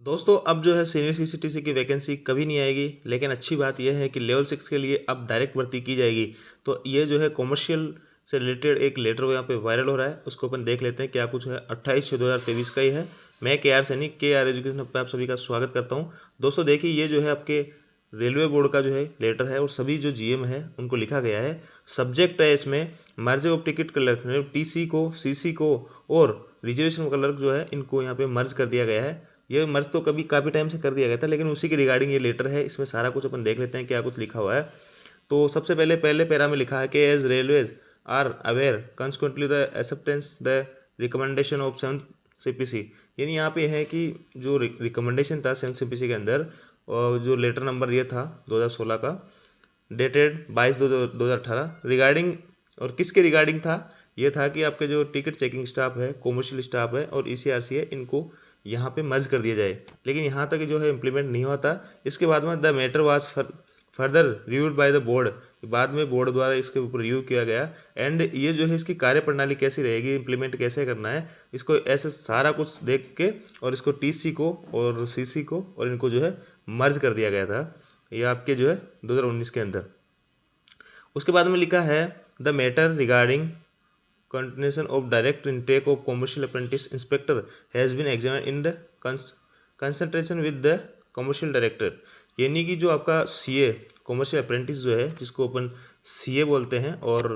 दोस्तों अब जो है सीनियर सीसीटीसी की वैकेंसी कभी नहीं आएगी, लेकिन अच्छी बात यह है कि लेवल 6 के लिए अब डायरेक्ट भर्ती की जाएगी। तो ये जो है कॉमर्शियल से रिलेटेड एक लेटर यहाँ पे वायरल हो रहा है, उसको अपन देख लेते हैं क्या कुछ है। 28/6/2023 का ही है। मैं के आर सैनी के आर एजुकेशन पे आप सभी का स्वागत करता हूँ। दोस्तों देखिए, ये जो है आपके रेलवे बोर्ड का जो है लेटर है और सभी जो जीएम है उनको लिखा गया है। सब्जेक्ट है इसमें मर्ज ऑफ टिकट क्लर्क, टीसी को, सीसी को और रिजर्वेशन क्लर्क जो है इनको यहाँ पे मर्ज कर दिया गया है। ये मर्ज तो कभी काफ़ी टाइम से कर दिया गया था, लेकिन उसी के रिगार्डिंग ये लेटर है। इसमें सारा कुछ अपन देख लेते हैं क्या कुछ लिखा हुआ है। तो सबसे पहले पैरा में लिखा है कि as railways are aware consequently the acceptance the recommendation of 7th CPC। यानी यहाँ पे है कि जो रिकमेंडेशन था 7th CPC के अंदर, और जो लेटर नंबर ये था 2016 का, डेटेड 22/2/2018 रिगार्डिंग, और किसके रिगार्डिंग था, ये था कि आपके जो टिकट चेकिंग स्टाफ है, कॉमर्शियल स्टाफ है और ईसीआरसी है, इनको यहाँ पे मर्ज कर दिया जाए। लेकिन यहाँ तक जो है इम्प्लीमेंट नहीं हुआ था। इसके बाद में the matter was further reviewed by the board, बाद में बोर्ड द्वारा इसके ऊपर रिव्यू किया गया। एंड ये जो है इसकी कार्य प्रणाली कैसी रहेगी, इम्प्लीमेंट कैसे करना है, इसको ऐसे सारा कुछ देख के और इसको टीसी को और सीसी को और इनको जो है मर्ज कर दिया गया था, ये आपके जो है 2019 के अंदर। उसके बाद में लिखा है the matter regarding continuation of direct intake of commercial apprentice inspector has been examined in the consultation with the commercial director। यानी कि जो आपका सीए कॉमर्शियल अप्रेंटिस जो है, जिसको अपन सीए बोलते हैं और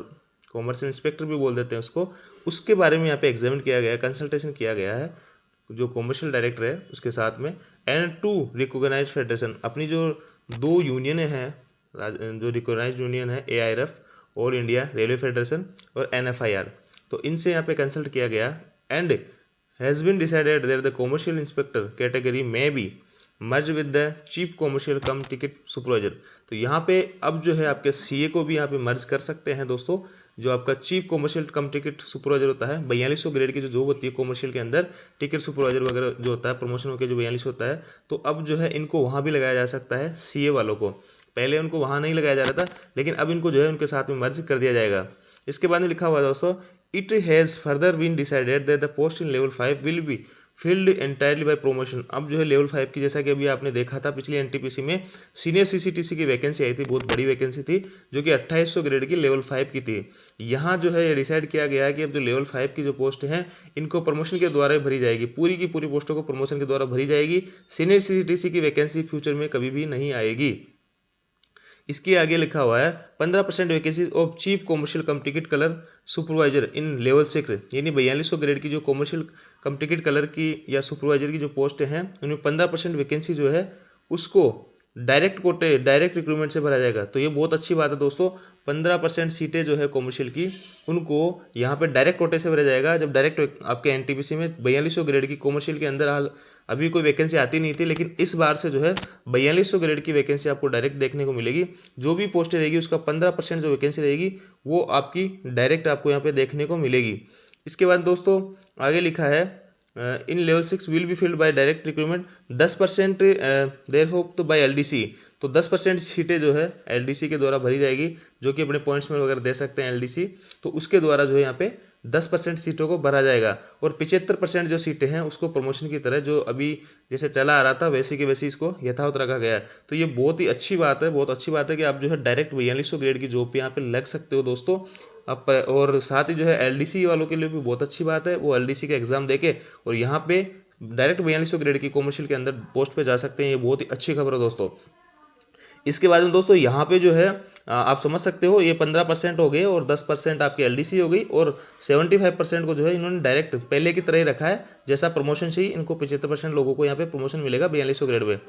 कॉमर्शियल इंस्पेक्टर भी बोल देते हैं उसको, उसके बारे में यहाँ पे एग्जामिन किया गया है, कंसल्टेशन किया गया है जो कॉमर्शियल डायरेक्टर है उसके साथ में। एंड टू रिकोगनाइज फेडरेशन, अपनी जो दो यूनियन है, जो रिकोगनाइज यूनियन है AIRF और इंडिया रेलवे फेडरेशन और NFIR, तो इनसे यहाँ पे कंसल्ट किया गया। And has been decided that the commercial inspector category में be merge with the chief commercial cum ticket supervisor. तो यहाँ पे अब जो है आपके सीए को भी यहाँ पे मर्ज कर सकते हैं दोस्तों। जो आपका chief commercial cum ticket supervisor होता है, 4200 ग्रेड की जो जॉब होती है कॉमर्शियल के अंदर, टिकट सुपरवाइजर वगैरह जो होता है प्रमोशन होकर जो 42 होता है, तो अब जो है इनको वहाँ भी लगाया जा सकता है सीए वालों को। पहले उनको वहाँ नहीं लगाया जा रहा था, लेकिन अब इनको जो है उनके साथ में मर्ज कर दिया जाएगा। इसके बाद में लिखा हुआ है दोस्तों, it has further been decided that the post in level 5 will be filled entirely by promotion. अब जो है लेवल 5 की, जैसा कि अभी आपने देखा था पिछली एनटीपीसी में सीनियर सीसीटीसी की वैकेंसी आई थी, बहुत बड़ी वैकेंसी थी जो कि 2800 ग्रेड की लेवल 5 की थी। यहाँ जो है ये डिसाइड किया गया है कि अब जो लेवल 5 की जो पोस्ट हैं इनको प्रमोशन के द्वारा भरी जाएगी, पूरी की पूरी पोस्टों को प्रमोशन के द्वारा भरी जाएगी। सीनियर सीसीटीसी की वैकेंसी फ्यूचर में कभी भी नहीं आएगी। इसके आगे लिखा हुआ है 15% vacancy of chief commercial cum ticket colour supervisor in level 6। यानी 4200 ग्रेड की जो कॉमर्शियल कम टिकट कलर की या सुपरवाइजर की जो पोस्ट हैं उनमें 15% वैकेंसी जो है उसको डायरेक्ट कोटे, डायरेक्ट रिक्रूटमेंट से भरा जाएगा। तो ये बहुत अच्छी बात है दोस्तों। 15% सीटें जो है कॉमर्शियल की उनको यहाँ पे डायरेक्ट कोटे से भरा जाएगा। जब डायरेक्ट आपके एनटीपीसी में 4200 ग्रेड की कॉमर्शियल के अंदर हाल अभी कोई वैकेंसी आती नहीं थी, लेकिन इस बार से जो है 4200 ग्रेड की वैकेंसी आपको डायरेक्ट देखने को मिलेगी। जो भी पोस्टें रहेगी उसका 15% जो वैकेंसी रहेगी वो आपकी डायरेक्ट आपको यहाँ पे देखने को मिलेगी। इसके बाद दोस्तों आगे लिखा है in level 6 will be filled by direct recruitment 10% there hope to by LDC। तो 10% सीटें जो है LDC के द्वारा भरी जाएगी, जो कि अपने पॉइंट्स में वगैरह दे सकते हैं LDC, तो उसके द्वारा जो है यहाँ पे 10% सीटों को भरा जाएगा। और 75% जो सीटें हैं उसको प्रमोशन की तरह जो अभी जैसे चला आ रहा था वैसे की वैसे इसको यथावत रखा गया है। तो ये बहुत ही अच्छी बात है, बहुत अच्छी बात है कि आप जो है डायरेक्ट 4200 ग्रेड की जॉब पे यहाँ पे लग सकते हो दोस्तों। अब और साथ ही जो है LDC वालों के लिए भी बहुत अच्छी बात है, वो LDC का एग्जाम देके और यहाँ पे डायरेक्ट 4200 ग्रेड की कॉमर्शियल के अंदर पोस्ट पे जा सकते हैं। ये बहुत ही अच्छी खबर है दोस्तों। इसके बाद में दोस्तों यहाँ पे जो है आप समझ सकते हो, ये 15% हो गए और 10% आपकी LDC हो गई और 75% को जो है इन्होंने डायरेक्ट पहले की तरह ही रखा है। जैसा प्रमोशन चाहिए इनको 75% लोगों को यहाँ पे प्रमोशन मिलेगा 4200 ग्रेड में।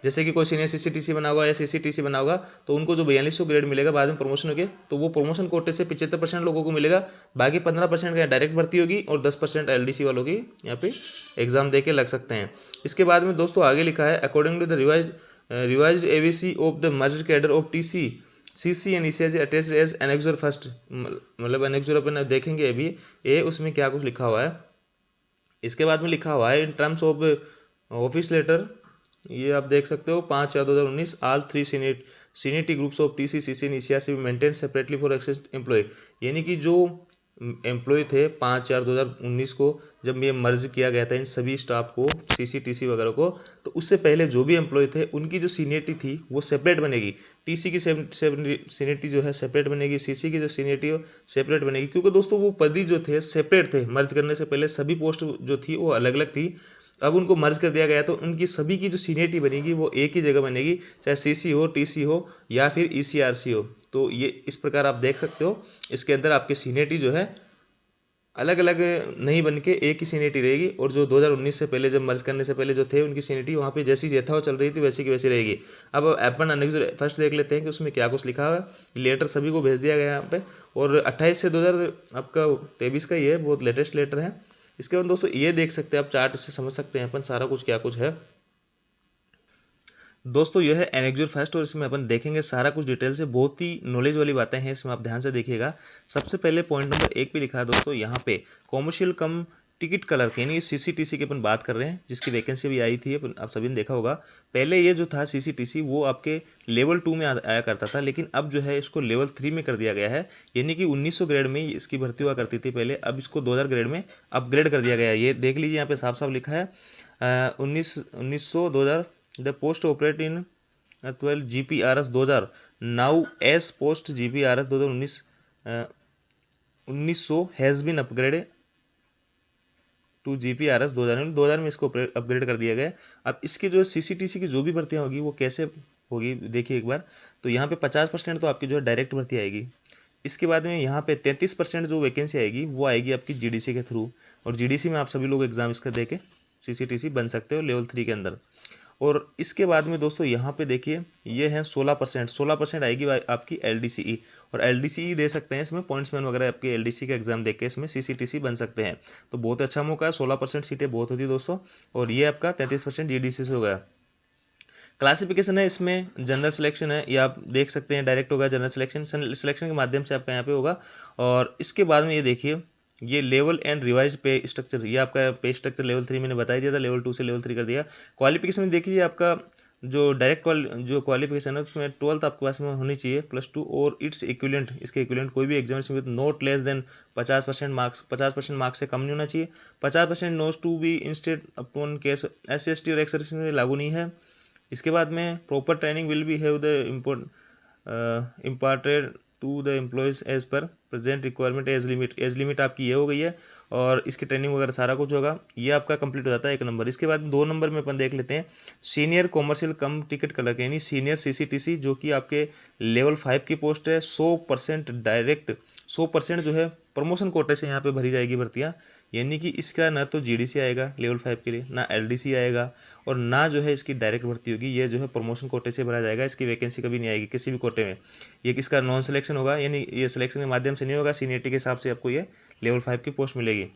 जैसे कि कोई सीनियर सीसीटीसी बना होगा या सीसीटीसी बना होगा तो उनको जो 4200 ग्रेड मिलेगा बाद में प्रमोशन हो गया, तो वो प्रमोशन कोटे से 75% लोगों को मिलेगा। बाकी 15% का डायरेक्ट भर्ती होगी और 10% LDC वालों की यहाँ पे एग्जाम दे के लग सकते हैं। इसके बाद में दोस्तों आगे लिखा है according to the revised AVC of the merged cadre of TC CC and ECIG attached as annexure first. मतलब एनेक्सर अपन देखेंगे अभी ये उसमें क्या कुछ लिखा हुआ है। इसके बाद में लिखा हुआ है in terms of office letter, ये आप देख सकते हो 5/4/2019 all 3 seniority groups of TC CC and ECIG maintain separately for access employ. यानी कि जो एम्प्लॉय थे 5/4/2019 को, जब ये मर्ज किया गया था इन सभी स्टाफ को, सीसीटीसी वगैरह को, तो उससे पहले जो भी एम्प्लॉय थे उनकी जो सीनियरिटी थी वो सेपरेट बनेगी। टीसी की सीनियरिटी जो है सेपरेट बनेगी, सीसी की जो सीनियरिटी हो सेपरेट बनेगी, क्योंकि दोस्तों वो पद जो थे सेपरेट थे। मर्ज करने से पहले सभी पोस्ट जो थी वो अलग अलग थी, अब उनको मर्ज कर दिया गया तो उनकी सभी की जो सीनियरिटी बनेगी वो एक ही जगह बनेगी, चाहे सीसी हो, टीसी हो या फिर ईसीआरसी हो। तो ये इस प्रकार आप देख सकते हो, इसके अंदर आपकी सीनियरिटी जो है अलग अलग नहीं बन के एक ही सीनियरिटी रहेगी। और जो 2019 से पहले, जब मर्ज करने से पहले जो थे उनकी सीनियरिटी वहाँ पे जैसी यथावत चल रही थी वैसी की वैसी रहेगी। अब अपन अनेक्स फर्स्ट देख लेते हैं कि उसमें क्या कुछ लिखा हुआ है। लेटर सभी को भेज दिया गया है यहाँ पे, और 28 से 2023 का ही है, बहुत लेटेस्ट लेटर है। इसके बाद दोस्तों ये देख सकते हैं आप, चार्ट से समझ सकते हैं अपन सारा कुछ क्या कुछ है। दोस्तों यह है एनेक्जर फर्स्ट, और इसमें अपन देखेंगे सारा कुछ डिटेल से, बहुत ही नॉलेज वाली बातें हैं इसमें, आप ध्यान से देखिएगा। सबसे पहले पॉइंट नंबर 1 पे लिखा है दोस्तों यहाँ पे कॉमर्शियल कम टिकट क्लर्क, यानी सीसीटीसी की अपन बात कर रहे हैं, जिसकी वैकेंसी भी आई थी, आप सभी ने देखा होगा। पहले ये जो था सीसीटीसी वो आपके लेवल 2 में आया करता था, लेकिन अब जो है इसको लेवल 3 में कर दिया गया है। यानी कि 1900 ग्रेड में इसकी भर्ती हुआ करती थी पहले, अब इसको 2000 ग्रेड में अपग्रेड कर दिया गया है। ये देख लीजिए यहाँ पे साफ साफ लिखा है 1900 the post operate in 12 GPRS 2000 now as post GPRS 2019 1900 has been upgraded to GPRS 2000 में इसको अपग्रेड कर दिया गया। अब इसकी जो सीसीटीसी की जो भी भर्तियाँ होगी वो कैसे होगी देखिए एक बार। तो यहाँ पे 50% तो आपकी जो है डायरेक्ट भर्ती आएगी। इसके बाद में यहाँ पे 33% जो वैकेंसी आएगी वो आएगी आपकी जीडीसी के थ्रू, और जीडीसी में आप सभी लोग एग्जाम इसका दे के सीसीटीसी बन सकते हो लेवल 3 के अंदर। और इसके बाद में दोस्तों यहाँ पे देखिए ये है 16% आएगी आपकी एलडीसीई, और एलडीसीई दे सकते हैं इसमें, पॉइंट्समैन वगैरह आपके एलडीसी का एग्जाम देके इसमें सीसीटीसी बन सकते हैं। तो बहुत अच्छा मौका है, 16% सीटें बहुत होती है दोस्तों, और ये आपका 33% जीडीसी से हो गया। क्लासिफिकेशन है इसमें, जनरल सिलेक्शन है, ये आप देख सकते हैं डायरेक्ट होगा जनरल सिलेक्शन, सिलेक्शन के माध्यम से आपका यहाँ पे होगा। और इसके बाद में ये देखिए ये लेवल एंड रिवाइज पे स्ट्रक्चर, ये आपका पे स्ट्रक्चर लेवल 3 मैंने बता दिया था, लेवल 2 से लेवल 3 कर दिया। क्वालिफिकेशन देखिए आपका जो डायरेक्ट जो क्वालिफिकेशन है उसमें 12th आपके पास में होनी चाहिए +2, और इट्स इक्विलेंट, इसके इक्विलेंट कोई भी examination with not less than 50% marks से कम नहीं होना चाहिए। 50% knows to be instead upon case SC ST और एक्स सर्विस में लागू नहीं है। इसके बाद में proper training will be have the imparted to the employees as per present requirement. Age limit आपकी ये हो गई है, और इसकी ट्रेनिंग वगैरह सारा कुछ होगा, ये आपका कंप्लीट हो जाता है 1 नंबर। इसके बाद 2 नंबर में अपन देख लेते हैं senior commercial cum ticket clerk, यानी सीनियर सीसीटीसी, जो कि आपके लेवल 5 की पोस्ट है। 100% डायरेक्ट, 100% जो है प्रमोशन कोटे से यहाँ पे भरी जाएगी भर्तियाँ, यानी कि इसका ना तो जीडीसी आएगा लेवल 5 के लिए, ना एलडीसी आएगा, और ना जो है इसकी डायरेक्ट भर्ती होगी। ये जो है प्रमोशन कोटे से भरा जाएगा, इसकी वैकेंसी कभी नहीं आएगी किसी भी कोटे में। ये किसका नॉन सिलेक्शन होगा, यानी ये सिलेक्शन के माध्यम से नहीं होगा, सीनियरिटी के हिसाब से आपको ये लेवल 5 की पोस्ट मिलेगी।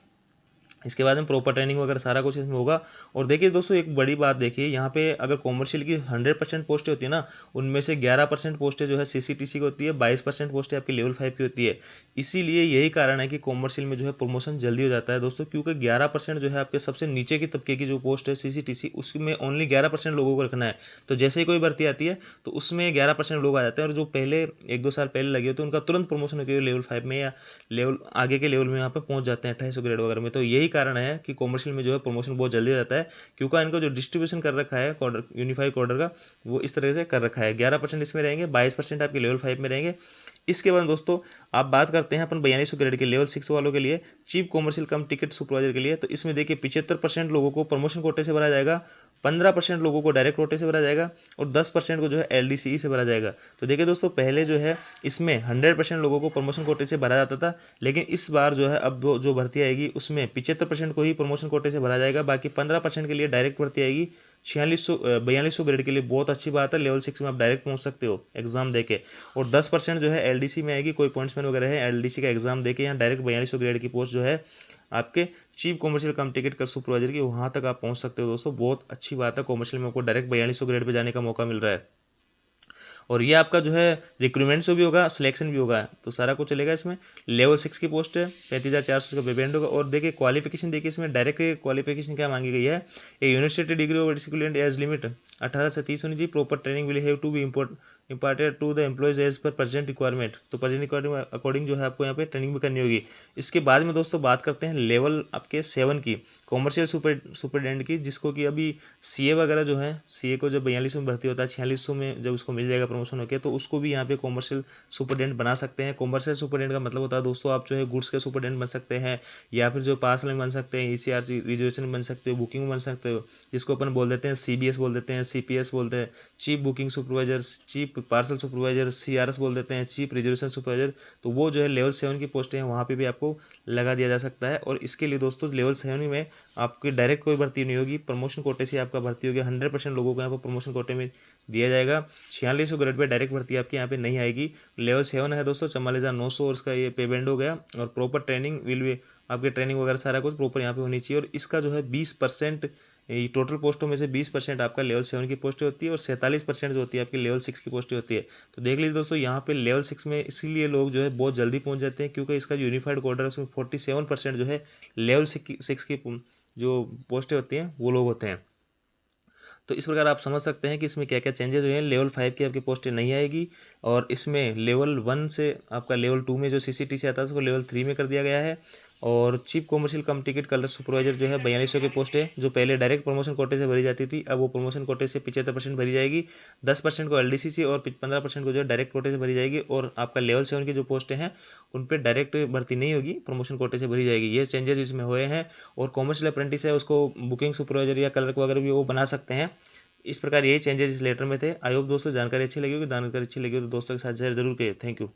इसके बाद में प्रॉपर ट्रेनिंग वगैरह सारा कुछ इसमें होगा। और देखिए दोस्तों एक बड़ी बात देखिए, यहाँ पे अगर कॉमर्शियल की 100% पोस्टें होती है ना, उनमें से 11% पोस्टें जो है सीसीटीसी की होती है, 22% पोस्टें आपकी लेवल 5 की होती है। इसीलिए यही कारण है कि कॉमर्शियल में जो है प्रमोशन जल्दी हो जाता है दोस्तों, क्योंकि 11% जो है आपके सबसे नीचे की तबके की जो पोस्ट है सीसीटीसी, उसमें ओनली 11% लोगों को रखना है। तो जैसे ही कोई भर्ती आती है तो उसमें 11% लोग आ जाते हैं, और जो पहले 1-2 साल पहले लगे होते हैं उनका तुरंत प्रमोशन होकर लेवल 5 में या लेवल आगे के लेवल में यहाँ पे पहुँच जाते हैं 2800 ग्रेड वगैरह में। तो यही कारण है कि कॉमर्शियल में जो है प्रमोशन बहुत जल्दी हो जाता है, क्योंकि इनको जो डिस्ट्रीब्यूशन कर रखा है कॉर्डर, यूनिफाइड कॉर्डर का, वो इस तरह से कर रखा है। 11% इसमें रहेंगे, 22% आपके लेवल 5 में रहेंगे। इसके बाद दोस्तों आप बात करते हैं अपन 4200 ग्रेड के लेवल 6 वालों के लिए, chief commercial cum ticket supervisor के लिए। तो इसमें देखिए 75% लोगों को प्रमोशन कोटे से भरा जाएगा, 15% लोगों को डायरेक्ट कोटे से भरा जाएगा, और 10% को जो है एलडीसीई से भरा जाएगा। तो देखिए दोस्तों पहले जो है इसमें 100% लोगों को प्रमोशन कोटे से भरा जाता था, लेकिन इस बार जो है अब जो भर्ती आएगी उसमें 75% को ही प्रमोशन कोटे से भरा जाएगा, बाकी 15% के लिए डायरेक्ट भर्ती आएगी। 4200 ग्रेड के लिए बहुत अच्छी बात है, लेवल 6 में आप डायरेक्ट पहुंच सकते हो एग्जाम देके। और 10% जो है एलडीसी में आएगी, कोई पॉइंट्समैन वगैरह है एलडीसी का एग्जाम देके यहाँ डायरेक्ट 4200 ग्रेड की पोस्ट जो है आपके चीफ कॉमर्शियल कम टिकट कर सुपरवाइजर की, वहाँ तक आप पहुँच सकते हो दोस्तों। बहुत अच्छी बात है, कॉमर्शियल में आपको डायरेक्ट 4200 ग्रेड पे जाने का मौका मिल रहा है। और ये आपका जो है रिक्रूटमेंट से भी होगा, सिलेक्शन भी होगा, तो सारा कुछ चलेगा इसमें। लेवल 6 की पोस्ट है, 35,400 का पेमेंट होगा। और देखिए क्वालिफिकेशन देखिए इसमें डायरेक्ट क्वालिफिकेशन क्या मांगी गई है, ए यूनिवर्सिटी डिग्री और इक्विवेलेंट एज लिमिट 18 से 30 होनी चाहिए। Proper training will have to be imparted to the employees as per present requirement. तो प्रेजेंट रिक्वायरमेंट अकॉर्डिंग जो है आपको यहाँ पे ट्रेनिंग भी करनी होगी। इसके बाद में दोस्तों बात करते हैं लेवल आपके 7 की, कॉमर्शियल सुपरडेंट की, जिसको कि अभी सीए वगैरह जो है, सीए को जब 4200 में भर्ती होता है, 4600 में जब उसको मिल जाएगा प्रमोशन होकर, तो उसको भी यहाँ पे कॉमर्शियल सुपरडेंट बना सकते हैं। कॉमर्शियल सुपरडेंट का मतलब होता है दोस्तों आप जो है गुड्स के सुपरडेंट बन सकते हैं, या फिर जो पार्सल में बन सकते हैं, ईसीआरसी रिजर्वेशन में बन सकते हो, बुकिंग में बन सकते हो, जिसको अपन बोल देते हैं सीबीएस बोल देते हैं, सीपीएस बोलते हैं, chief booking supervisor, chief parcel supervisor, CRS बोल देते हैं, चीफ रिजर्वेशन सुपरवाइजर। तो वो जो है लेवल 7 की पोस्टें हैं, वहाँ पे भी आपको लगा दिया जा सकता है। और इसके लिए दोस्तों लेवल 7 में आपकी डायरेक्ट कोई भर्ती नहीं होगी, प्रमोशन कोटे से आपका भर्ती होगी। 100% लोगों को यहाँ पर प्रमोशन कोटे में दिया जाएगा। 4600 ग्रेड पे डायरेक्ट भर्ती आपकी यहाँ पे नहीं आएगी। लेवल 7 है दोस्तों 44,900, और इसका ये पेमेंट हो गया। और प्रॉपर ट्रेनिंग विल भी, आपके ट्रेनिंग वगैरह सारा कुछ प्रॉपर यहाँ पे होनी चाहिए। और इसका जो है 20% टोटल पोस्टों में से 20% आपका लेवल 7 की पोस्टें होती है, और 47% जो होती है आपकी लेवल 6 की पोस्टें होती है। तो देख लीजिए दोस्तों, यहाँ पे लेवल 6 में इसीलिए लोग जो है बहुत जल्दी पहुँच जाते हैं, क्योंकि इसका जो यूनिफाइड कोड है उसमें 47% जो है लेवल 6 की जो पोस्टें होती हैं वो लोग होते हैं। तो इस प्रकार आप समझ सकते हैं कि इसमें क्या क्या चेंजेस हुए हैं। लेवल 5 की आपकी पोस्टें नहीं आएगी, और इसमें लेवल 1 से आपका लेवल 2 में जो सीसीटी से आता है उसको लेवल 3 में कर दिया गया है। और chief commercial cum ticket colour supervisor जो है 4200 की पोस्ट है, जो पहले डायरेक्ट प्रमोशन कोटे से भरी जाती थी, अब वो प्रमोशन कोटे से 75% भरी जाएगी। 10% को एलडीसी से, और 15% को जो है डायरेक्ट कोटे से भरी जाएगी। और आपका लेवल 7 की जो पोस्टें हैं उन पर डायरेक्ट भर्ती नहीं होगी, प्रमोशन कोटे से भरी जाएगी। ये चेंजेस इसमें हुए हैं। और कॉमर्शियल अप्रेंटिस है, उसको बुकिंग सुपरवाइजर या क्लर्क वगैरह भी वो बना सकते हैं। इस प्रकार यही चेंजेस इस लेटर में थे। आई होप दोस्तों जानकारी अच्छी लगी होगी। जानकारी अच्छी लगी हो तो दोस्तों के साथ शेयर जरूर करिए। Thank you.